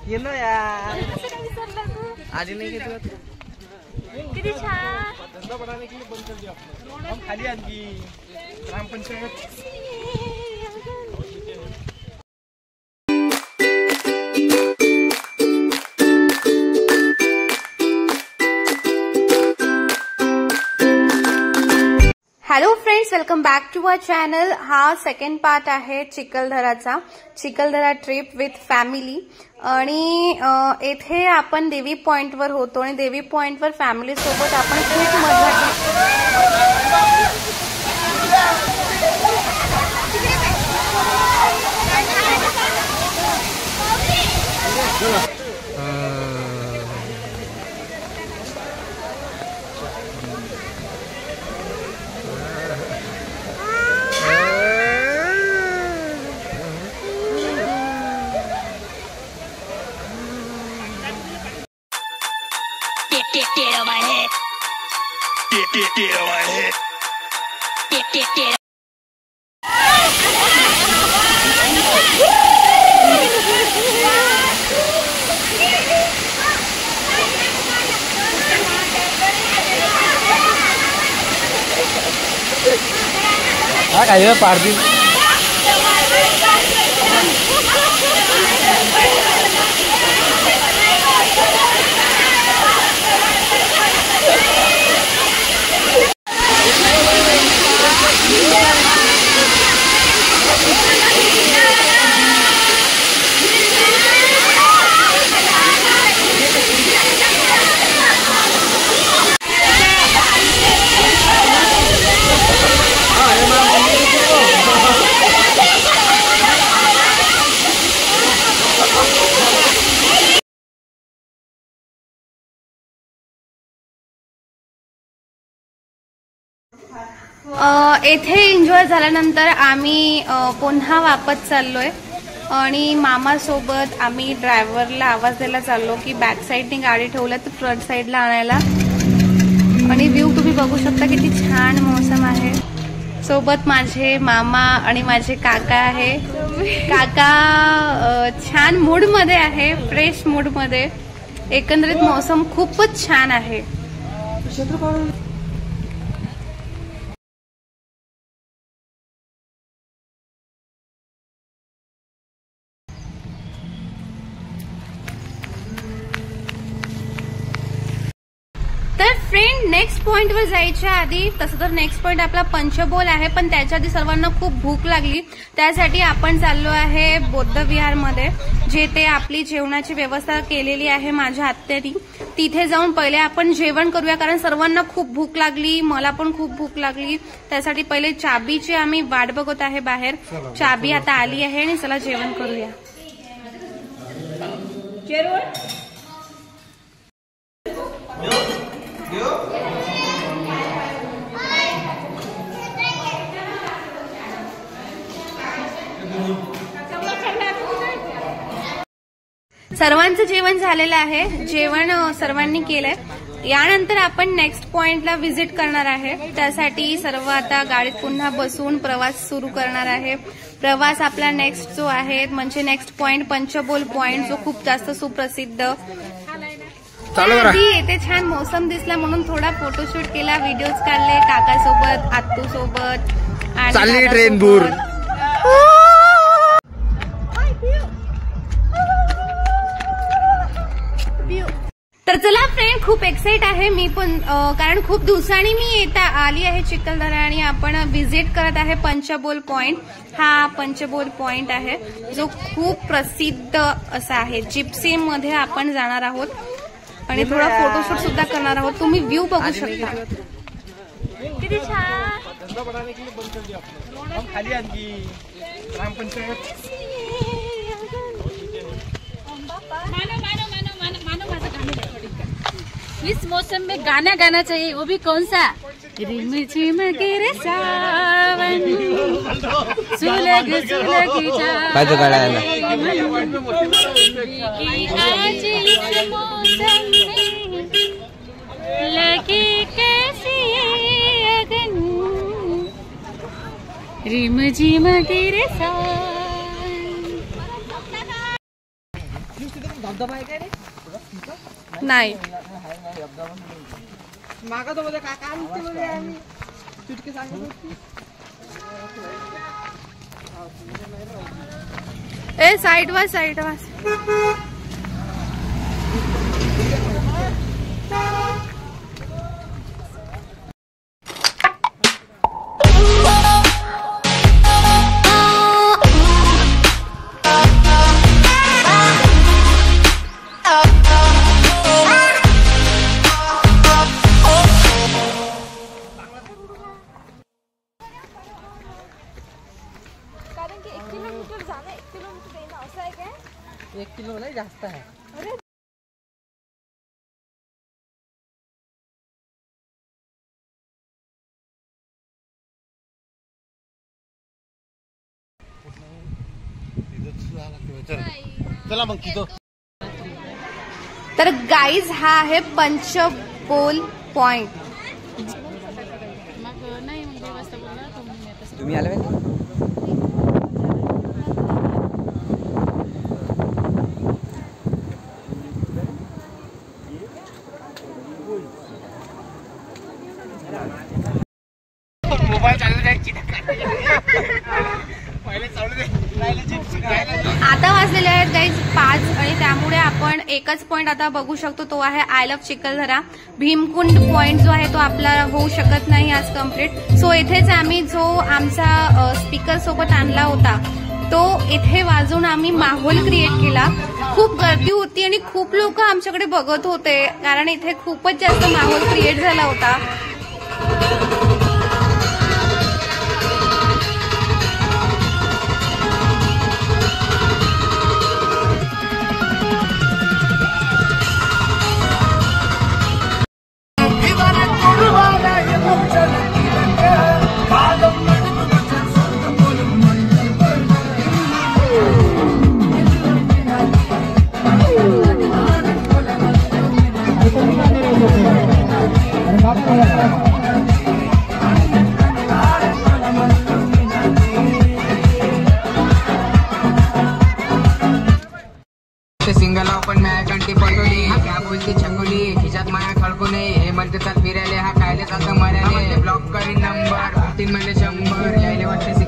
ये ना यार आधी नहीं के तुला किती छान धंदा बढ़ाने के लिए बंद कर दिया आपने हम खाली आणखी grampanchayat hello friends, welcome back to our channel. हा सेकंड पार्ट आहे चिखलदरा ट्रिप विथ फॅमिली। आणि येथे आपण देवी पॉइंट वर होतो आणि देवी पॉइंट वर फॅमिली सोबत आपण खूप मजा Get on my head. Get on my head. Get. काय पार्टी येथे एन्जॉय झाल्यानंतर आम्ही पुन्हा वापस चाललोय आणि मामा सोबत आम्ही ड्रायव्हरला आवाज द्यायला चाललो की बॅक साईडने गाडी ठेवल्या तर फ्रंट साईडला आणायला। आणि व्ह्यू तुम्ही बघू शकता किती छान मौसम आहे। सोबत माझे मामा आणि माझे काका आहे। काका छान मूड मध्ये आहे, फ्रेश मूड मध्ये। एकंदरीत मौसम खूपच छान आहे। तर फ्रेंड, नेक्स्ट पॉइंट वर जायच्या आधी तसं तर नेक्स्ट पॉइंट आपला पंचबोल आहे, पण त्याच्या आधी सर्वांना खूप भूक लागली, त्यासाठी आपण चाललो आहे बौद्ध विहार मध्ये, जेथे आपली जेवणाची व्यवस्था केलेली आहे माझ्या आत्यानी। तिथे जाऊन पहिले आपण जेवण करूया, कारण सर्वांना खूप भूक लागली, मला पण खूप भूक लागली। त्यासाठी पहिले चाबीची आम्ही वाट बघत आहे बाहेर। चाबी आता आली आहे आणि चला जेवण करूया। सर्वांचं जेवण झालेलं आहे, जेवण सर्वांनी केलंय। यानंतर आपण नेक्स्ट पॉइंटला व्हिजिट करणार आहे, त्यासाठी सर्व आता गाडीत पुन्हा बसून प्रवास सुरू करणार आहे। प्रवास आपला नेक्स्ट जो आहे म्हणजे नेक्स्ट पॉइंट पंचबोल पॉइंट, जो खूप जास्त सुप्रसिद्ध। येथे छान मौसम दिसला म्हणून थोडा फोटोशूट केला, व्हिडिओज काढले काकासोबत, आत्तू सोबत आणि ट्रेन दूर। तर चला फ्रेंड, खूप एक्साइट आहे मी पण, कारण खूप दिवसांनी मी आली आहे चिखलदरा आणि आपण व्हिजिट करत आहे पंचबोल पॉइंट। हा पंचबोल पॉइंट आहे जो खूप प्रसिद्ध असा आहे। जिप्सी मध्ये आपण जाणार आहोत आणि थोडा फोटोशूट सुद्धा करणार आहोत। तुम्ही व्ह्यू बघू शकता किती छान। धंदा बढ़ाने के लिए बंद कर दिया आपने हम खाली आणखी ग्रामपंचायत इस मौसम में गाना गाना चाहिए, वो भी कौन सा? रिम झिम गिरे सावन सुलग सुलग जा आज इस मौसम में लगे कैसी अगन रिम झिम गिरे सावन। धबधबा आहे काय रे? नाही. मागा तो मध्ये काका आमची मध्ये आम्ही चुटकी सांगत होती. ए साइड वाज साइड वाज. कारण की 1 किलोमीटर जाणं 1 किलोमीटर येणं असं आहे काय? 1 किलो नाही जास्त आहे. चला मग तिथं. तर गाईज हा आहे पंचपोल पॉइंट. मग नाही मग देवस्थान बोलला तुम्ही आले मोबाईल चालू द्यायची. पहिले चालू दे. आता वाजलेले आहेत गाईज 5 आणि त्यामुळे आपण एकच पॉइंट आता बघू शकतो, तो आहे I love Chikhaldara. Bhimkund point जो आहे तो आपला होऊ शकत नाही आज कम्प्लीट. सो इथेच आम्ही जो आमचा स्पीकर सोबत आणला होता तो इथे वाजवून आम्ही माहोल क्रिएट केला. खूप गर्दी होती आणि खूप लोक आमच्याकडे बघत होते कारण इथे खूपच जास्त माहोल क्रिएट झाला होता. सिंगल पण माया कंटी पडवली. क्या बोलती छकुली खिशात माया खडकूने. हे म्हणते तर फिरायले हा कायले जातं मरायले. ब्लॉक करीन नंबर 15 मध्ये 100 यायले वाटते.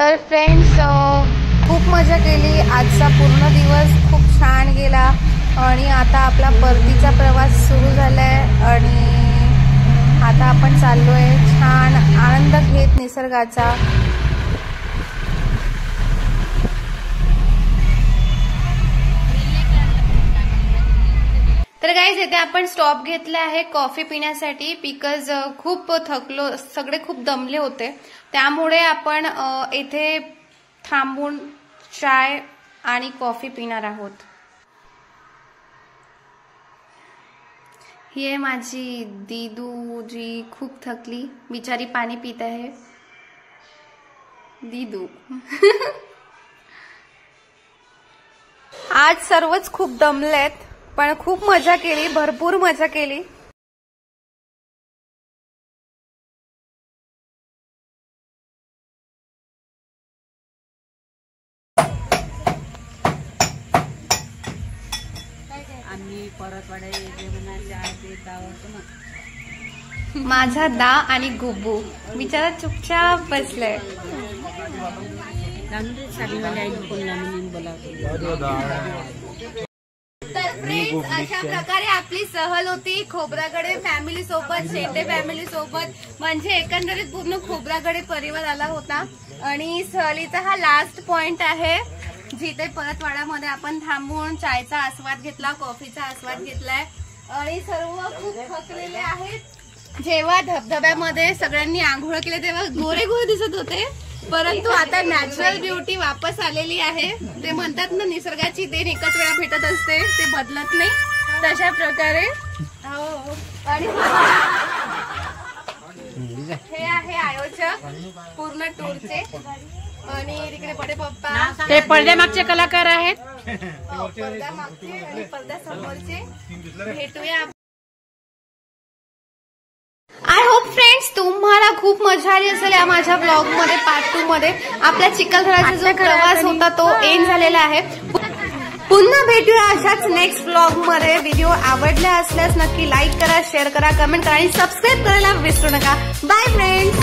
तर फ्रेंड्स खूप मजा केली. आजचा पूर्ण दिवस खूप छान गेला आणि आता आपला परतीचा प्रवास सुरू झालाय आणि आता आपण चाललोय छान आनंद घेत निसर्गाचा. तर गाईज इथे आपण स्टॉप घेतला आहे कॉफी पिण्यासाठी बिकॉज खूप थकलो, सगळे खूप दमले होते. त्यामुळे आपण इथे थांबून चाय आणि कॉफी पिणार आहोत. ही आहे माझी दीदू जी खूप थकली, बिचारी पाणी पित आहे. दीदू आज सर्वच खूप दमलेत पण खूप मजा केली, भरपूर मजा केली. आम्ही परतवाडा जेवणाच्या आत येत आहोत ना. माझा दा आणि गुब्बू बिचारा चुपचाप बसलाय. तर फ्रेंड्स अशा प्रकारे आपली सहल होती खोब्रागडे फॅमिली सोबत, शेंडे फॅमिली सोबत. म्हणजे एकंदरीत पूर्ण खोब्रागडे परिवार आला होता आणि सहलीचा हा लास्ट पॉइंट आहे जिथे परतवाड्यामध्ये आपण थांबून चायचा आस्वाद घेतला, कॉफीचा आस्वाद घेतलाय आणि सर्व खूप थकलेले आहेत. जेव्हा धबधब्यामध्ये सगळ्यांनी आंघोळ केले तेव्हा गोरे गोरे दिसत होते, परंतु आता नॅचरल ब्युटी वापस आलेली आहे. ते म्हणतात ना निसर्गाची देण एकच वेळा भेटत असते, ते बदलत नाही. तशा प्रकारे आणि हे आहे आयोजक पूर्ण टूरचे आणि तिकडे बडे पप्पा ते पडद्यामागचे कलाकार आहेत. पडद्यामागचे आणि पडद्यासमोरचे. भेटूया. आय होप फ्रेंड्स तुम्हाला खूप मजा आली असेल या माझ्या ब्लॉग मध्ये. पार्ट 2 मध्ये आपला चिखलदराचा जो प्रवास होता तो एंड झालेला आहे. पुन्हा भेटूया अशाच नेक्स्ट ब्लॉग मध्ये. व्हिडिओ आवडला असल्यास नक्की लाईक करा, शेअर करा, कमेंट करा आणि सबस्क्राईब करायला विसरू नका. Bye friends.